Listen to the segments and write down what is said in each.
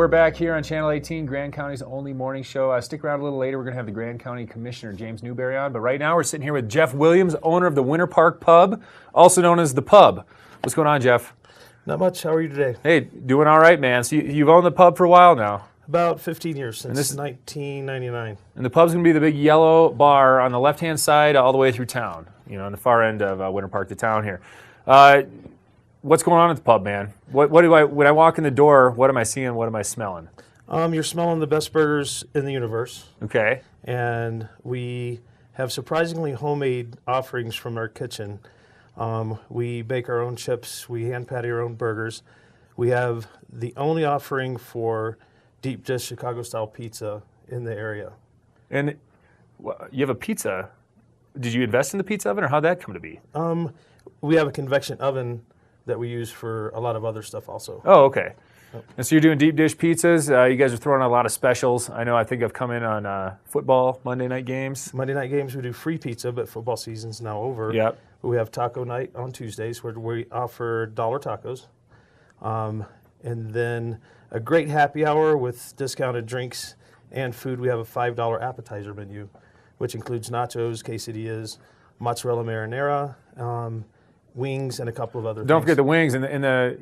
we're back here on Channel 18, Grand County's only morning show. Stick around a little later. We're going to have the Grand County Commissioner, James Newberry, on. But right now, we're sitting here with Jeff Williams, owner of the Winter Park Pub, also known as The Pub. What's going on, Jeff? Not much. How are you today? Hey, doing all right, man. So you've owned the pub for a while now. About 15 years, since 1999. And the pub's going to be the big yellow bar on the left-hand side all the way through town, you know, on the far end of Winter Park to town here. What's going on at the pub, man? When I walk in the door, what am I seeing? What am I smelling? You're smelling the best burgers in the universe. Okay. And we have surprisingly homemade offerings from our kitchen. We bake our own chips. We hand patty our own burgers. We have the only offering for deep dish Chicago-style pizza in the area. And you have a pizza. Did you invest in the pizza oven, or how'd that come to be? We have a convection oven that we use for a lot of other stuff also. Oh, okay. And so you're doing deep dish pizzas. You guys are throwing out a lot of specials. I think I've come in on football Monday night games. Monday night games, we do free pizza, but football season's now over. Yep. We have taco night on Tuesdays where we offer $1 tacos. And then a great happy hour with discounted drinks and food. We have a $5 appetizer menu, which includes nachos, quesadillas, mozzarella marinara, wings, and a couple of other things. Don't forget the wings. And the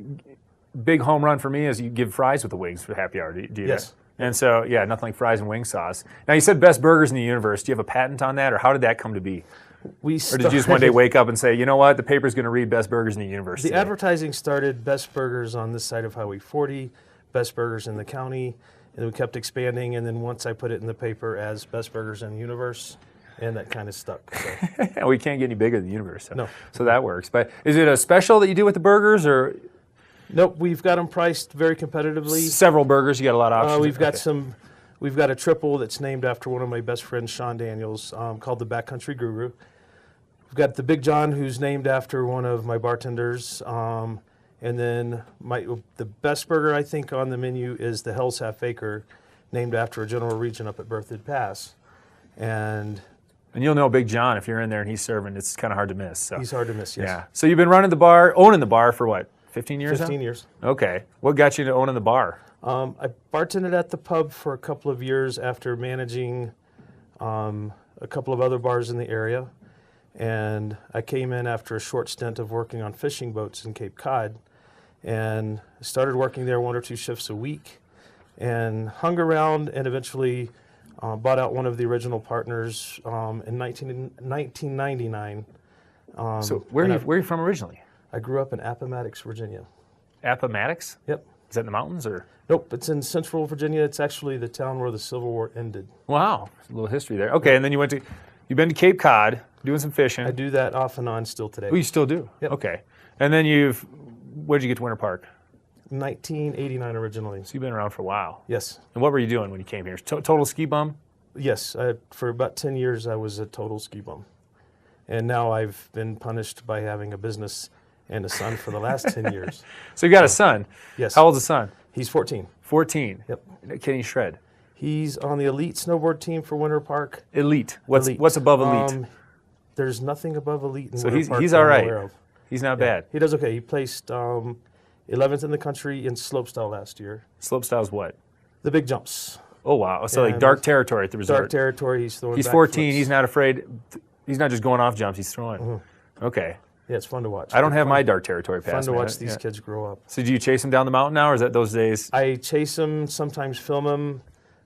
big home run for me is you give fries with the wings for happy hour. Do you? Yes. And so, yeah, nothing like fries and wing sauce. Now, you said best burgers in the universe. Do you have a patent on that, or how did that come to be? Or did you just one day wake up and say, you know what, the paper's going to read best burgers in the universe today? Advertising started best burgers on this side of Highway 40, best burgers in the county, and we kept expanding. And then once I put it in the paper as best burgers in the universe, and that kind of stuck. So. We can't get any bigger than the universe. So. No. So that works. But is it a special that you do with the burgers, or? Nope, we've got them priced very competitively. Several burgers, you got a lot of options. We've got a triple that's named after one of my best friends, Sean Daniels, called the Backcountry Guru. We've got the Big John, who's named after one of my bartenders. And then the best burger, I think, on the menu is the Hell's Half Acre, named after a general region up at Berthoud Pass. And you'll know Big John if you're in there and he's serving. It's kind of hard to miss. So. He's hard to miss, yes. Yeah. So you've been owning the bar for what, 15 years 15 now? years. Okay. What got you to owning the bar? I bartended at the pub for a couple of years after managing a couple of other bars in the area. And I came in after a short stint of working on fishing boats in Cape Cod and started working there 1 or 2 shifts a week and hung around and eventually bought out one of the original partners in 1999. So where are you from originally? I grew up in Appomattox, Virginia. Appomattox? Yep. Is that in the mountains, or? Nope, it's in central Virginia. It's actually the town where the Civil War ended. Wow, a little history there. Okay, and then you've been to Cape Cod doing some fishing. I do that off and on still today. Oh, you still do? Yep. Okay. And then where did you get to Winter Park? 1989 originally. So you've been around for a while. Yes. And what were you doing when you came here? Total ski bum? Yes. For about 10 years, I was a total ski bum. And now I've been punished by having a business and a son for the last 10 years. So you got a son? Yes. How old's the son? He's 14. 14? Yep. Can he shred? He's on the elite snowboard team for Winter Park. Elite? What's above elite? There's nothing above elite in Winter Park. So he's all right. He's not bad. He does okay. He placed 11th in the country in slopestyle last year. Slopestyle's what? The big jumps. Oh, wow. So like dark territory at the resort. Dark territory. He's throwing. He's 14. He's not afraid. He's not just going off jumps. He's throwing. Mm-hmm. Okay. Yeah, it's fun to watch. I don't have my dark territory pass. Fun to watch these kids grow up. So do you chase them down the mountain now, or is that those days? I chase them, sometimes film them,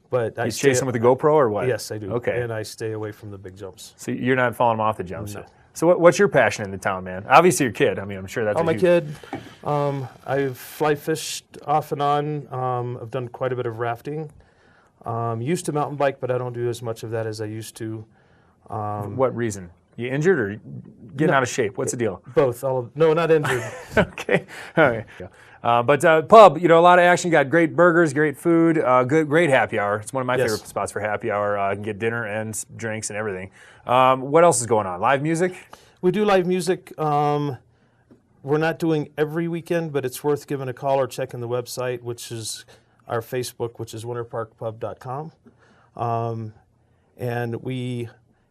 but you chase them with a GoPro or what? Yes, I do. Okay. And I stay away from the big jumps. So you're not falling them off the jumps? No. So what's your passion in the town, man? Obviously your kid. I mean, I'm sure that's my kid. I've fly fished off and on. I've done quite a bit of rafting. Used to mountain bike, but I don't do as much of that as I used to. What reason? You injured or getting out of shape? What's the deal? Both. No, not injured. Okay. All right. But pub, a lot of action. You got great burgers, great food, great happy hour. It's one of my favorite spots for happy hour. You can get dinner and drinks and everything. What else is going on? Live music? We do live music. We're not doing every weekend, but it's worth giving a call or checking the website, which is our Facebook, which is winterparkpub.com. And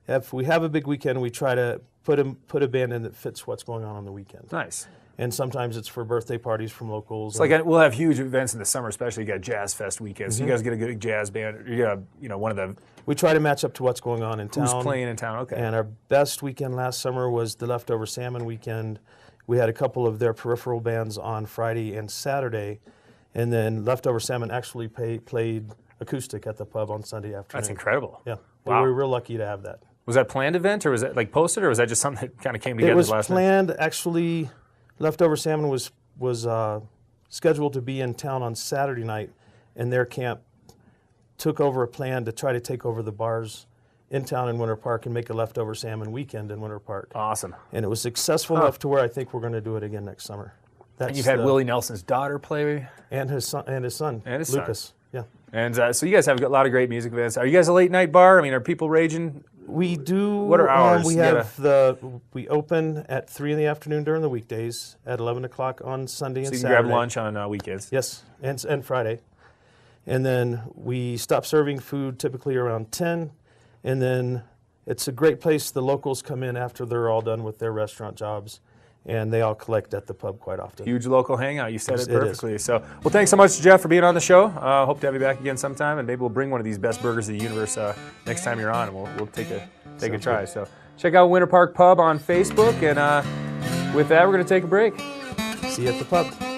if we have a big weekend, we try to put a band in that fits what's going on the weekend. Nice. and sometimes it's for birthday parties from locals. It's like we'll have huge events in the summer, especially. You got Jazz Fest weekends. So you guys get a good jazz band. You got, one of the. We try to match up to what's going on in town. Who's playing in town? Okay. And our best weekend last summer was the Leftover Salmon weekend. We had a couple of their peripheral bands on Friday and Saturday, and then Leftover Salmon actually played acoustic at the pub on Sunday afternoon. That's incredible. Yeah. Wow. We were real lucky to have that. Was that a planned event, or was that like posted, or was that just something that kind of came together It was last night? planned. Actually, Leftover Salmon was scheduled to be in town on Saturday night, and their camp took over a plan to try to take over the bars in town in Winter Park and make a Leftover Salmon weekend in Winter Park. Awesome. And it was successful enough to where I think we're going to do it again next summer. And you've had Willie Nelson's daughter play? And his son, Lucas. Yeah. And so you guys have a lot of great music events. Are you guys a late night bar? I mean, are people raging? We do. What are hours? We open at 3 in the afternoon during the weekdays, at 11 o'clock on Sunday and Saturday. So you can grab lunch on weekends? Yes, and Friday. And then we stop serving food typically around 10. And then it's a great place. The locals come in after they're all done with their restaurant jobs, and they all collect at the pub quite often. Huge local hangout. You said it It perfectly. So, well, thanks so much, Jeff, for being on the show. Hope to have you back again sometime, and maybe we'll bring one of these best burgers of the universe next time you're on, and we'll take a try. Good. So check out Winter Park Pub on Facebook, and with that, we're going to take a break. See you at the pub.